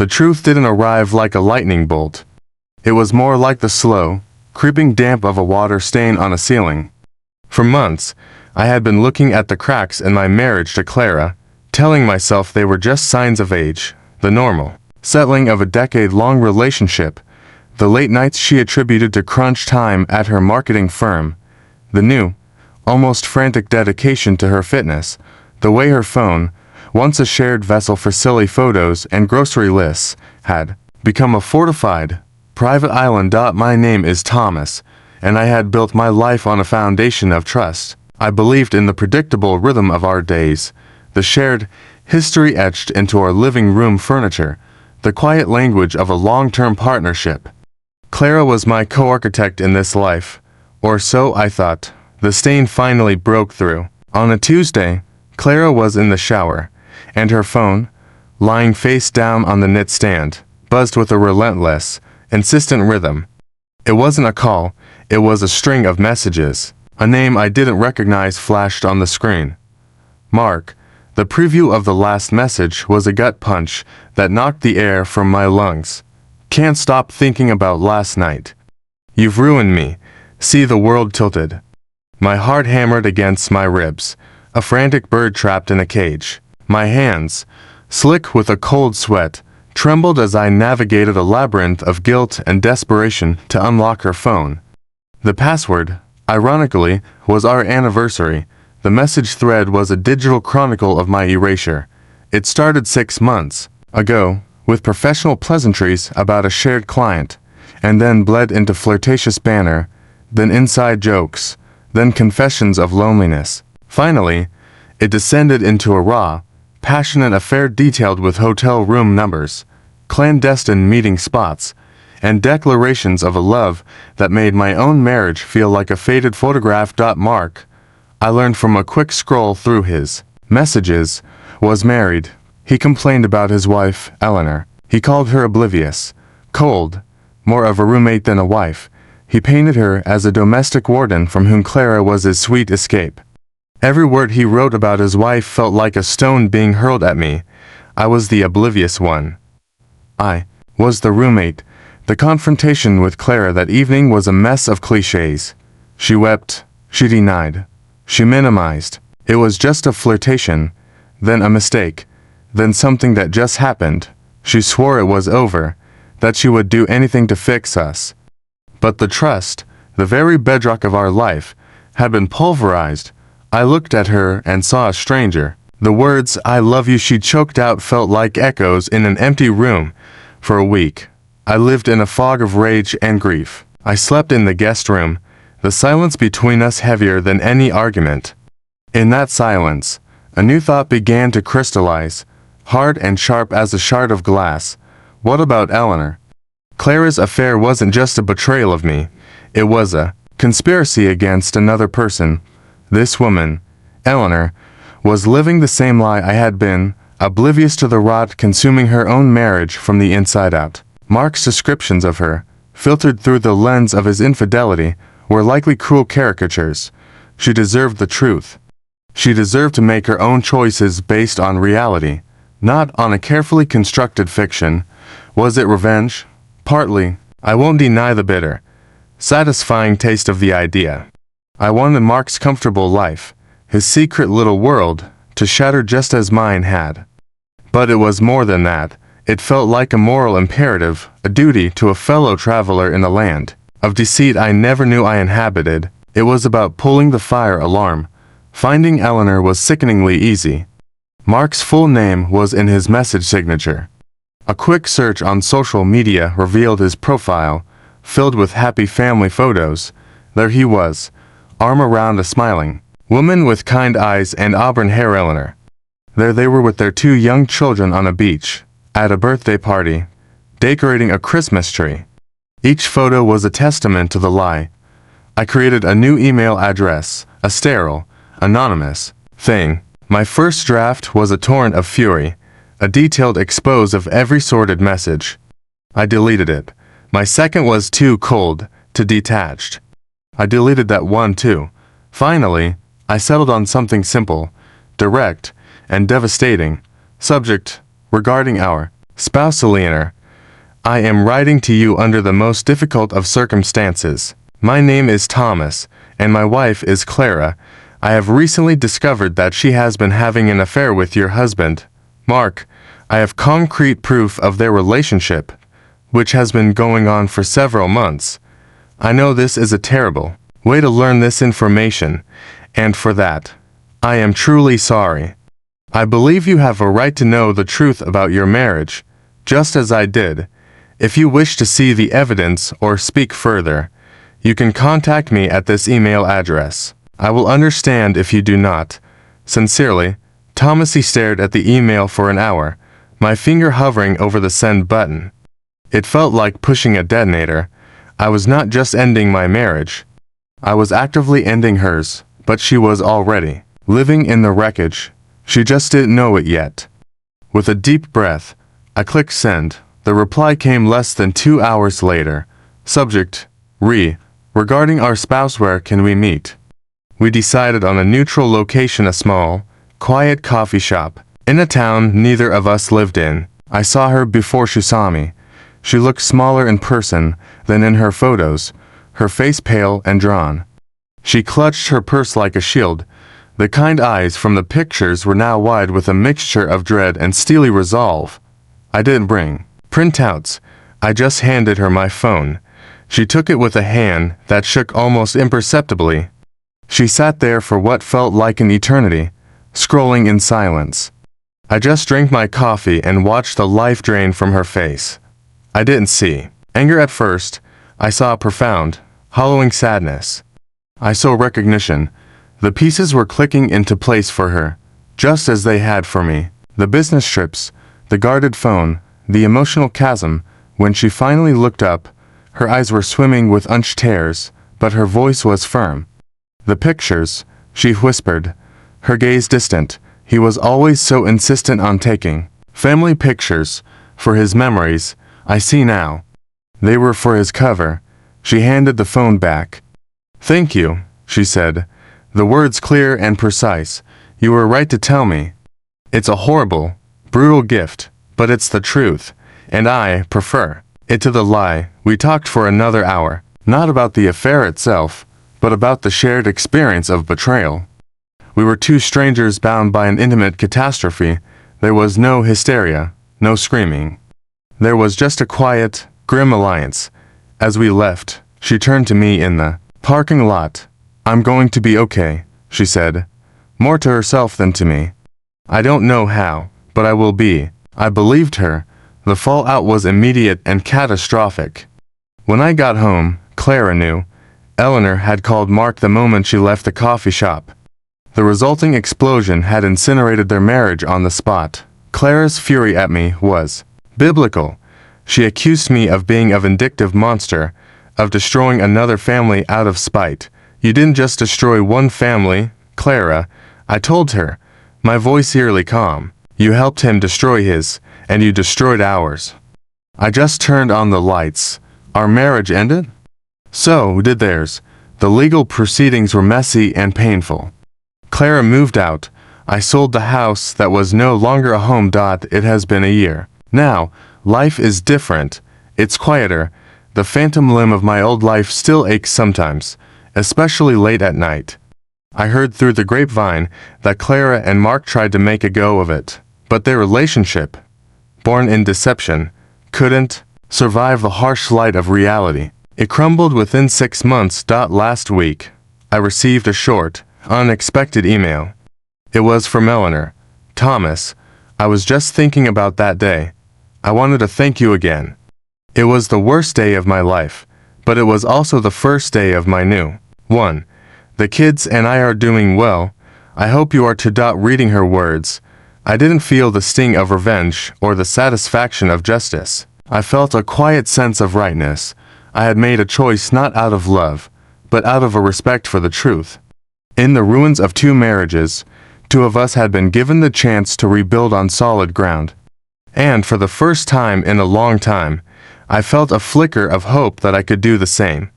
The truth didn't arrive like a lightning bolt. It was more like the slow, creeping damp of a water stain on a ceiling. For months, I had been looking at the cracks in my marriage to Clara, telling myself they were just signs of age, the normal settling of a decade-long relationship, the late nights she attributed to crunch time at her marketing firm, the new, almost frantic dedication to her fitness, the way her phone, once a shared vessel for silly photos and grocery lists, had become a fortified, private island. My name is Thomas, and I had built my life on a foundation of trust. I believed in the predictable rhythm of our days, the shared history etched into our living room furniture, the quiet language of a long-term partnership. Clara was my co-architect in this life, or so I thought. The stain finally broke through. On a Tuesday, Clara was in the shower, and her phone, lying face down on the nightstand, buzzed with a relentless, insistent rhythm. It wasn't a call, it was a string of messages. A name I didn't recognize flashed on the screen. Mark. The preview of the last message was a gut punch that knocked the air from my lungs. Can't stop thinking about last night. You've ruined me. See the world tilted. My heart hammered against my ribs, a frantic bird trapped in a cage. My hands, slick with a cold sweat, trembled as I navigated a labyrinth of guilt and desperation to unlock her phone. The password, ironically, was our anniversary. The message thread was a digital chronicle of my erasure. It started 6 months ago, with professional pleasantries about a shared client, and then bled into flirtatious banter, then inside jokes, then confessions of loneliness. Finally, it descended into a raw, passionate affair detailed with hotel room numbers, clandestine meeting spots, and declarations of a love that made my own marriage feel like a faded photograph. Mark, I learned from a quick scroll through his messages, was married. He complained about his wife, Eleanor. He called her oblivious, cold, more of a roommate than a wife. He painted her as a domestic warden from whom Clara was his sweet escape. Every word he wrote about his wife felt like a stone being hurled at me. I was the oblivious one. I was the roommate. The confrontation with Clara that evening was a mess of cliches. She wept, she denied, she minimized. It was just a flirtation, then a mistake, then something that just happened. She swore it was over, that she would do anything to fix us. But the trust, the very bedrock of our life, had been pulverized. I looked at her and saw a stranger. The words, "I love you," she choked out felt like echoes in an empty room. For a week, I lived in a fog of rage and grief. I slept in the guest room, the silence between us heavier than any argument. In that silence, a new thought began to crystallize, hard and sharp as a shard of glass. What about Eleanor? Clara's affair wasn't just a betrayal of me. It was a conspiracy against another person. This woman, Eleanor, was living the same lie I had been, oblivious to the rot consuming her own marriage from the inside out. Mark's descriptions of her, filtered through the lens of his infidelity, were likely cruel caricatures. She deserved the truth. She deserved to make her own choices based on reality, not on a carefully constructed fiction. Was it revenge? Partly. I won't deny the bitter, satisfying taste of the idea. I wanted Mark's comfortable life, his secret little world, to shatter just as mine had. But it was more than that. It felt like a moral imperative, a duty to a fellow traveler in a land of deceit I never knew I inhabited. It was about pulling the fire alarm. Finding Eleanor was sickeningly easy. Mark's full name was in his message signature. A quick search on social media revealed his profile, filled with happy family photos. There he was, arm around a smiling woman with kind eyes and auburn hair. Eleanor. There they were with their 2 young children on a beach, at a birthday party, decorating a Christmas tree. Each photo was a testament to the lie. I created a new email address, a sterile, anonymous thing. My first draft was a torrent of fury, a detailed expose of every sordid message. I deleted it. My second was too cold, too detached. I deleted that one too. Finally, I settled on something simple, direct, and devastating. Subject, regarding our Spouse Eleanor, I am writing to you under the most difficult of circumstances. My name is Thomas, and my wife is Clara. I have recently discovered that she has been having an affair with your husband, Mark. I have concrete proof of their relationship, which has been going on for several months. I know this is a terrible way to learn this information, and for that, I am truly sorry. I believe you have a right to know the truth about your marriage, just as I did. If you wish to see the evidence or speak further, you can contact me at this email address. I will understand if you do not. Sincerely, Thomas. He stared at the email for an hour, my finger hovering over the send button. It felt like pushing a detonator. I was not just ending my marriage. I was actively ending hers, but she was already living in the wreckage. She just didn't know it yet. With a deep breath, I clicked send. The reply came less than 2 hours later. Subject, regarding our spouse, where can we meet? We decided on a neutral location, a small, quiet coffee shop, in a town neither of us lived in. I saw her before she saw me. She looked smaller in person than in her photos, her face pale and drawn. She clutched her purse like a shield. The kind eyes from the pictures were now wide with a mixture of dread and steely resolve. I didn't bring printouts. I just handed her my phone. She took it with a hand that shook almost imperceptibly. She sat there for what felt like an eternity, scrolling in silence. I just drank my coffee and watched the life drain from her face. I didn't see anger at first. I saw profound, hollowing sadness. I saw recognition. The pieces were clicking into place for her, just as they had for me. The business trips, the guarded phone, the emotional chasm. When she finally looked up, her eyes were swimming with unshed tears, but her voice was firm. The pictures, she whispered, her gaze distant. He was always so insistent on taking family pictures for his memories. I see now. They were for his cover. She handed the phone back. Thank you, she said, the words clear and precise. You were right to tell me. It's a horrible, brutal gift, but it's the truth, and I prefer it to the lie. We talked for another hour, not about the affair itself, but about the shared experience of betrayal. We were two strangers bound by an intimate catastrophe. There was no hysteria, no screaming. There was just a quiet, grim alliance. As we left, she turned to me in the parking lot. I'm going to be okay, she said, more to herself than to me. I don't know how, but I will be. I believed her. The fallout was immediate and catastrophic. When I got home, Clara knew. Eleanor had called Mark the moment she left the coffee shop. The resulting explosion had incinerated their marriage on the spot. Clara's fury at me was biblical. She accused me of being a vindictive monster, of destroying another family out of spite. You didn't just destroy one family, Clara, I told her, my voice eerily calm. You helped him destroy his, and you destroyed ours. I just turned on the lights. Our marriage ended? So did theirs. The legal proceedings were messy and painful. Clara moved out. I sold the house that was no longer a home. It has been a year. Now, life is different. It's quieter. The phantom limb of my old life still aches sometimes, especially late at night. I heard through the grapevine that Clara and Mark tried to make a go of it, but their relationship, born in deception, couldn't survive the harsh light of reality. It crumbled within 6 months. Last week, I received a short, unexpected email. It was from Eleanor. Thomas, I was just thinking about that day. I wanted to thank you again. It was the worst day of my life, but it was also the first day of my new one. The kids and I are doing well. I hope you are too. Reading her words, I didn't feel the sting of revenge or the satisfaction of justice. I felt a quiet sense of rightness. I had made a choice not out of love, but out of a respect for the truth. In the ruins of 2 marriages, 2 of us had been given the chance to rebuild on solid ground. And for the first time in a long time, I felt a flicker of hope that I could do the same.